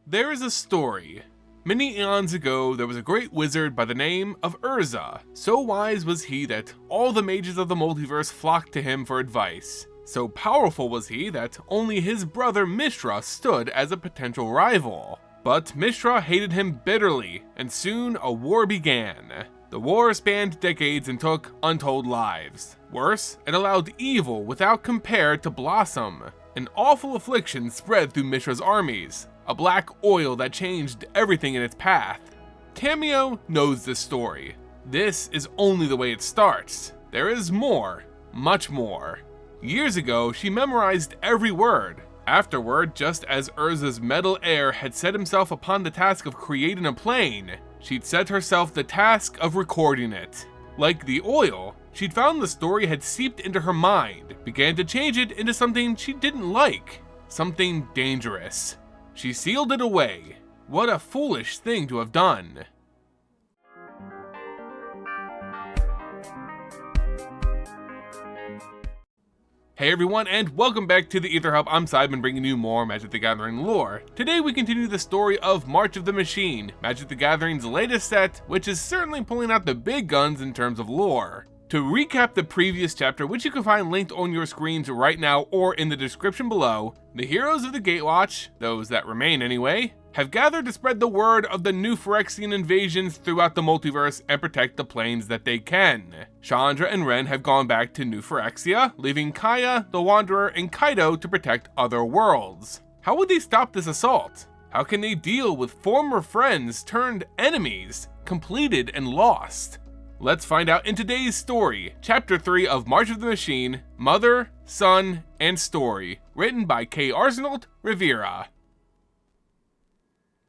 There is a story. Many eons ago, there was a great wizard by the name of Urza. So wise was he that all the mages of the multiverse flocked to him for advice. So powerful was he that only his brother Mishra stood as a potential rival. But Mishra hated him bitterly, and soon a war began. The war spanned decades and took untold lives. Worse, it allowed evil without compare to blossom. An awful affliction spread through Mishra's armies, a black oil that changed everything in its path. Tamiyo knows this story. This is only the way it starts. There is more, much more. Years ago, she memorized every word. Afterward, just as Urza's metal heir had set himself upon the task of creating a plane, she'd set herself the task of recording it. Like the oil, she'd found the story had seeped into her mind, began to change it into something she didn't like, something dangerous. She sealed it away. What a foolish thing to have done. Hey everyone, and welcome back to the Ether Hub. I'm Simon, bringing you more Magic the Gathering lore. Today we continue the story of March of the Machine, Magic the Gathering's latest set, which is certainly pulling out the big guns in terms of lore. To recap the previous chapter, which you can find linked on your screens right now or in the description below, the heroes of the Gatewatch, those that remain anyway, have gathered to spread the word of the new Phyrexian invasions throughout the multiverse and protect the planes that they can. Chandra and Ren have gone back to New Phyrexia, leaving Kaya, the Wanderer, and Kaido to protect other worlds. How would they stop this assault? How can they deal with former friends turned enemies, completed and lost? Let's find out in today's story, Chapter 3 of March of the Machine, Mother, Son, and Story, written by K. Arsenault Rivera.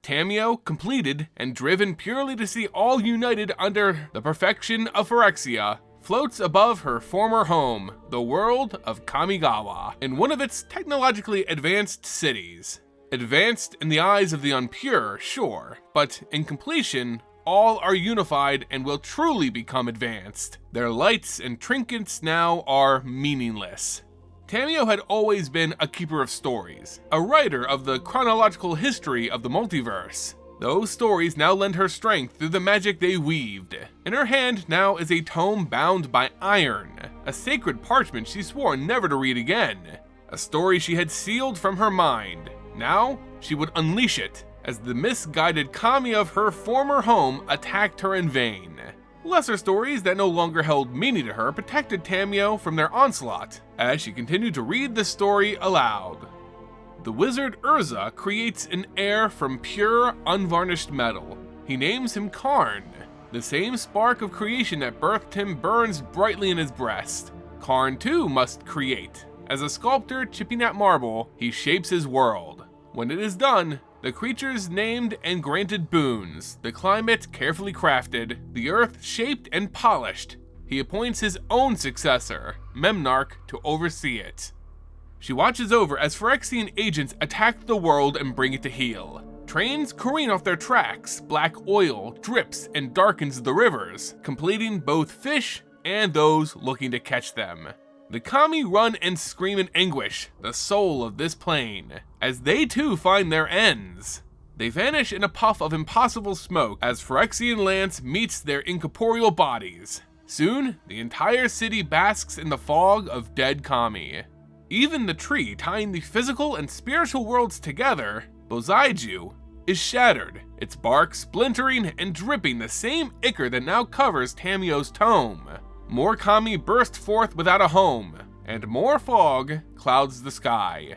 Tamiyo, completed and driven purely to see all united under the perfection of Phyrexia, floats above her former home, the world of Kamigawa, in one of its technologically advanced cities. Advanced in the eyes of the unpure, sure, but in completion, all are unified and will truly become advanced. Their lights and trinkets now are meaningless. Tamiyo had always been a keeper of stories, a writer of the chronological history of the multiverse. Those stories now lend her strength through the magic they weaved. In her hand now is a tome bound by iron, a sacred parchment she swore never to read again. A story she had sealed from her mind. Now, she would unleash it, as the misguided kami of her former home attacked her in vain. Lesser stories that no longer held meaning to her protected Tamiyo from their onslaught, as she continued to read the story aloud. The wizard Urza creates an heir from pure, unvarnished metal. He names him Karn. The same spark of creation that birthed him burns brightly in his breast. Karn too must create. As a sculptor chipping at marble, he shapes his world. When it is done, the creatures named and granted boons, the climate carefully crafted, the earth shaped and polished. He appoints his own successor, Memnarch, to oversee it. She watches over as Phyrexian agents attack the world and bring it to heel. Trains careen off their tracks, black oil drips and darkens the rivers, completing both fish and those looking to catch them. The kami run and scream in anguish, the soul of this plane, as they too find their ends. They vanish in a puff of impossible smoke as Phyrexian lance meets their incorporeal bodies. Soon, the entire city basks in the fog of dead kami. Even the tree tying the physical and spiritual worlds together, Bozaiju, is shattered, its bark splintering and dripping the same ichor that now covers Tamiyo's tome. More kami burst forth without a home, and more fog clouds the sky.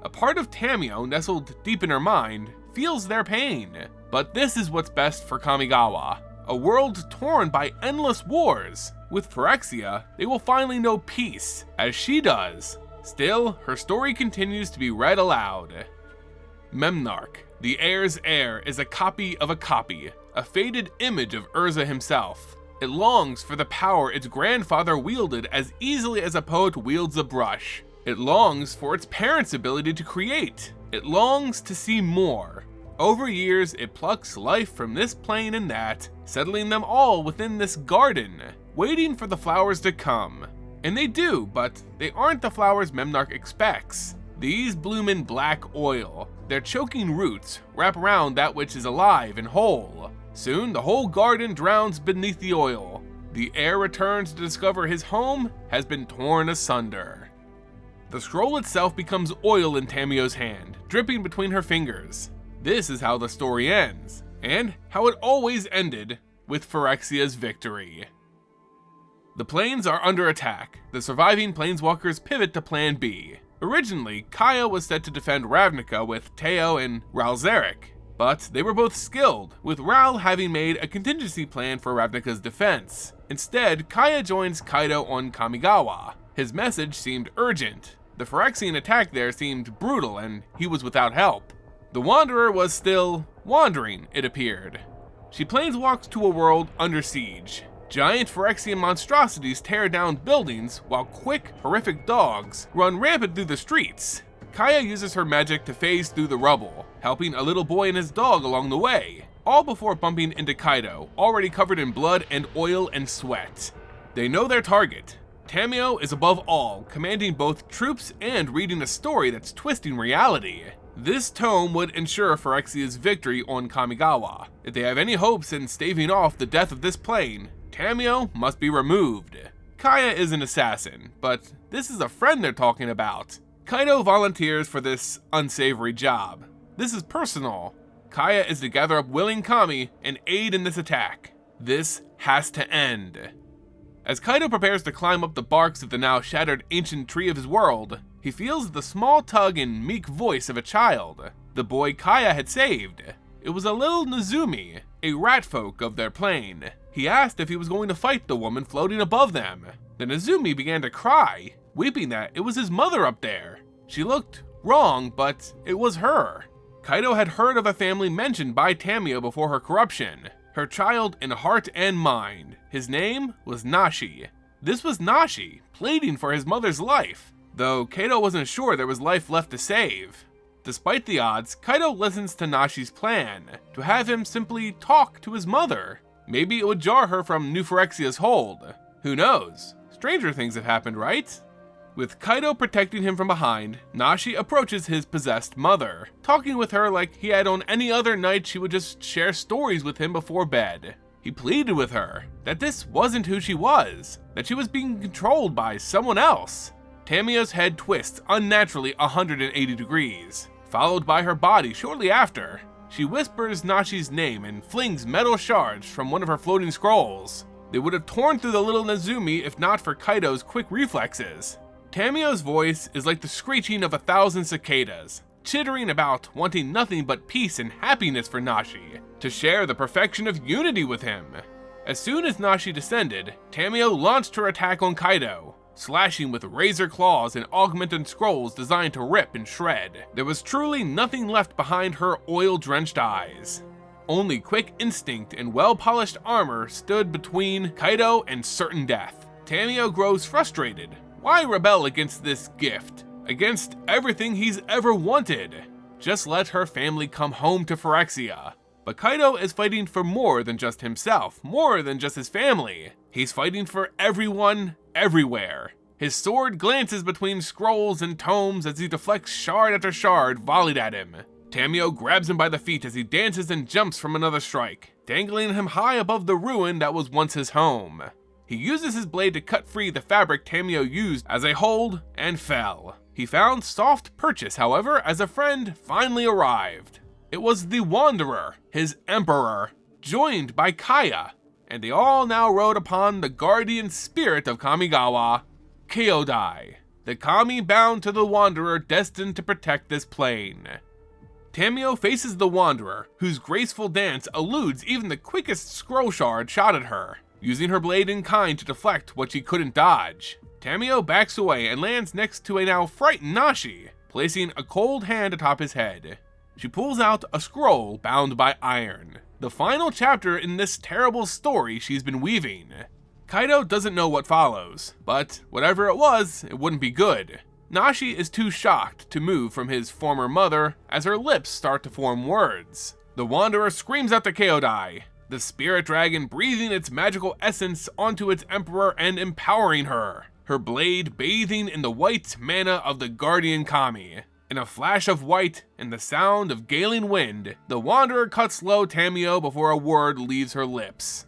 A part of Tamiyo, nestled deep in her mind, feels their pain. But this is what's best for Kamigawa, a world torn by endless wars. With Phyrexia, they will finally know peace, as she does. Still, her story continues to be read aloud. Memnarch, the heir's heir, is a copy of a copy, a faded image of Urza himself. It longs for the power its grandfather wielded as easily as a poet wields a brush. It longs for its parents' ability to create. It longs to see more. Over years, it plucks life from this plane and that, settling them all within this garden, waiting for the flowers to come. And they do, but they aren't the flowers Memnarch expects. These bloom in black oil. Their choking roots wrap around that which is alive and whole. Soon, the whole garden drowns beneath the oil. The heir returns to discover his home has been torn asunder. The scroll itself becomes oil in Tamiyo's hand, dripping between her fingers. This is how the story ends, and how it always ended, with Phyrexia's victory. The planes are under attack. The surviving planeswalkers pivot to Plan B. Originally, Kaya was set to defend Ravnica with Teo and Ralzeric, but they were both skilled, with Ral having made a contingency plan for Ravnica's defense. Instead, Kaya joins Kaido on Kamigawa. His message seemed urgent. The Phyrexian attack there seemed brutal, and he was without help. The Wanderer was still wandering, it appeared. She planeswalks to a world under siege. Giant Phyrexian monstrosities tear down buildings, while quick, horrific dogs run rampant through the streets. Kaya uses her magic to phase through the rubble, helping a little boy and his dog along the way, all before bumping into Kaido, already covered in blood and oil and sweat. They know their target. Tamiyo is above all, commanding both troops and reading a story that's twisting reality. This tome would ensure Phyrexia's victory on Kamigawa. If they have any hopes in staving off the death of this plane, Tamiyo must be removed. Kaya is an assassin, but this is a friend they're talking about. Kaido volunteers for this unsavory job. This is personal. Kaya is to gather up willing Kami and aid in this attack. This has to end. As Kaido prepares to climb up the barks of the now shattered ancient tree of his world, he feels the small tug and meek voice of a child, the boy Kaya had saved. It was a little Nezumi, a rat folk of their plane. He asked if he was going to fight the woman floating above them. The Nezumi began to cry, weeping that it was his mother up there. She looked wrong, but it was her. Kaido had heard of a family mentioned by Tamiyo before her corruption, her child in heart and mind. His name was Nashi. This was Nashi, pleading for his mother's life, though Kaido wasn't sure there was life left to save. Despite the odds, Kaido listens to Nashi's plan, to have him simply talk to his mother. Maybe it would jar her from New Phyrexia's hold. Who knows? Stranger things have happened, right? With Kaido protecting him from behind, Nashi approaches his possessed mother, talking with her like he had on any other night. She would just share stories with him before bed. He pleaded with her that this wasn't who she was, that she was being controlled by someone else. Tamiyo's head twists unnaturally 180 degrees, followed by her body shortly after. She whispers Nashi's name and flings metal shards from one of her floating scrolls. They would have torn through the little Nezumi if not for Kaido's quick reflexes. Tamiyo's voice is like the screeching of 1,000 cicadas, chittering about wanting nothing but peace and happiness for Nashi, to share the perfection of unity with him. As soon as Nashi descended, Tamiyo launched her attack on Kaido, slashing with razor claws and augmented scrolls designed to rip and shred. There was truly nothing left behind her oil-drenched eyes. Only quick instinct and well-polished armor stood between Kaido and certain death. Tamiyo grows frustrated. Why rebel against this gift? Against everything he's ever wanted? Just let her family come home to Phyrexia. But Kaido is fighting for more than just himself, more than just his family. He's fighting for everyone, everywhere. His sword glances between scrolls and tomes as he deflects shard after shard volleyed at him. Tamiyo grabs him by the feet as he dances and jumps from another strike, dangling him high above the ruin that was once his home. He uses his blade to cut free the fabric Tamiyo used as a hold and fell. He found soft purchase, however, as a friend finally arrived. It was the Wanderer, his emperor, joined by Kaya, and they all now rode upon the guardian spirit of Kamigawa, Kyodai, the Kami bound to the Wanderer destined to protect this plane. Tamiyo faces the Wanderer, whose graceful dance eludes even the quickest scroll shard shot at her, using her blade in kind to deflect what she couldn't dodge. Tamiyo backs away and lands next to a now frightened Nashi, placing a cold hand atop his head. She pulls out a scroll bound by iron, the final chapter in this terrible story she's been weaving. Kaido doesn't know what follows, but whatever it was, it wouldn't be good. Nashi is too shocked to move from his former mother as her lips start to form words. The Wanderer screams out to Kyodai, the spirit dragon breathing its magical essence onto its emperor and empowering her, her blade bathing in the white mana of the guardian Kami. In a flash of white and the sound of gailing wind, the Wanderer cuts low Tamiyo before a word leaves her lips.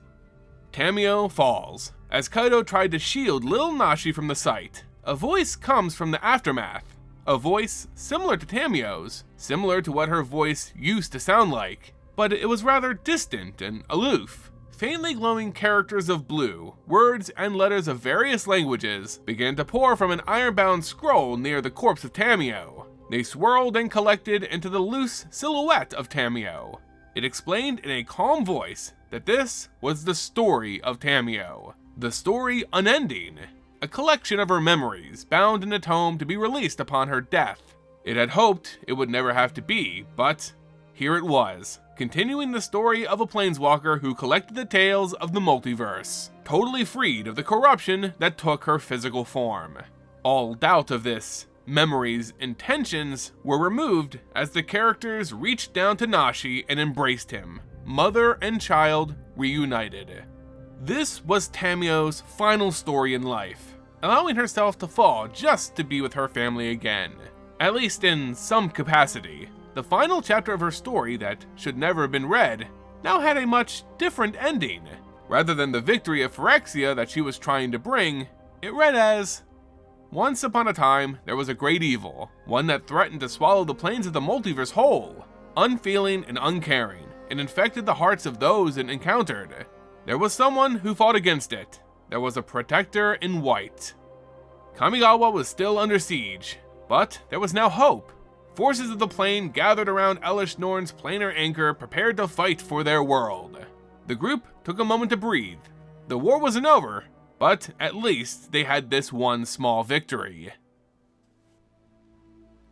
Tamiyo falls, as Kaido tried to shield little Nashi from the sight. A voice comes from the aftermath. A voice similar to Tamiyo's, similar to what her voice used to sound like, but it was rather distant and aloof. Faintly glowing characters of blue, words and letters of various languages began to pour from an iron-bound scroll near the corpse of Tamiyo. They swirled and collected into the loose silhouette of Tamiyo. It explained in a calm voice that this was the story of Tamiyo. The story unending. A collection of her memories, bound in a tome to be released upon her death. It had hoped it would never have to be, but here it was, continuing the story of a Planeswalker who collected the tales of the multiverse, totally freed of the corruption that took her physical form. All doubt of this memory's intentions were removed as the characters reached down to Nashi and embraced him, mother and child reunited. This was Tamiyo's final story in life, allowing herself to fall just to be with her family again, at least in some capacity. The final chapter of her story that should never have been read now had a much different ending. Rather than the victory of Phyrexia that she was trying to bring, it read as, once upon a time, there was a great evil, one that threatened to swallow the planes of the multiverse whole. Unfeeling and uncaring, it infected the hearts of those it encountered. There was someone who fought against it. There was a protector in white. Kamigawa was still under siege, but there was now hope. Forces of the plane gathered around Elesh Norn's planar anchor, prepared to fight for their world. The group took a moment to breathe. The war wasn't over, but at least they had this one small victory.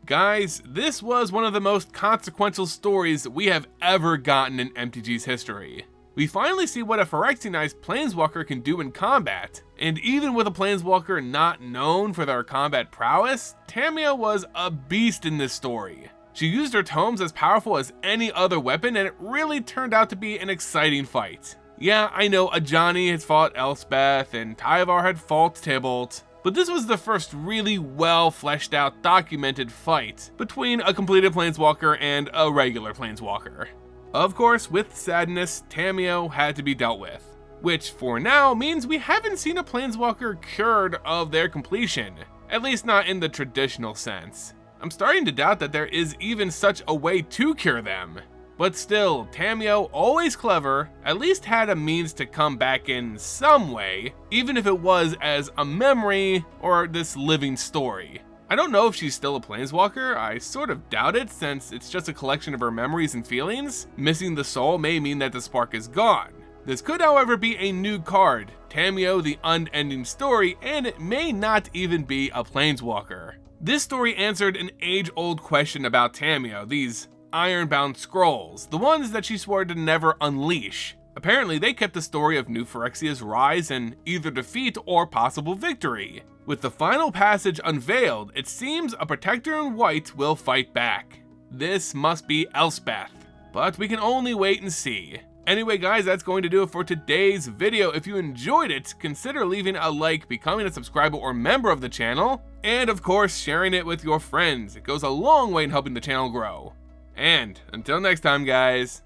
Guys, this was one of the most consequential stories that we have ever gotten in MTG's history. We finally see what a Phyrexianized Planeswalker can do in combat, and even with a Planeswalker not known for their combat prowess, Tamiyo was a beast in this story. She used her tomes as powerful as any other weapon, and it really turned out to be an exciting fight. Yeah, I know Ajani has fought Elspeth, and Tyvar had fought Tybalt, but this was the first really well fleshed out, documented fight between a completed Planeswalker and a regular Planeswalker. Of course, with sadness, Tamiyo had to be dealt with, which for now means we haven't seen a Planeswalker cured of their completion, at least not in the traditional sense. I'm starting to doubt that there is even such a way to cure them. But still, Tamiyo, always clever, at least had a means to come back in some way, even if it was as a memory or this living story. I don't know if she's still a Planeswalker. I sort of doubt it, since it's just a collection of her memories and feelings. Missing the soul may mean that the spark is gone. This could, however, be a new card, Tamiyo the Unending Story, and it may not even be a Planeswalker. This story answered an age-old question about Tamiyo, these iron-bound scrolls, the ones that she swore to never unleash. Apparently, they kept the story of New Phyrexia's rise and either defeat or possible victory. With the final passage unveiled, it seems a protector in white will fight back. This must be Elspeth, but we can only wait and see. Anyway guys, that's going to do it for today's video. If you enjoyed it, consider leaving a like, becoming a subscriber or member of the channel, and of course sharing it with your friends. It goes a long way in helping the channel grow. And until next time guys,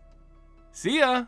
see ya!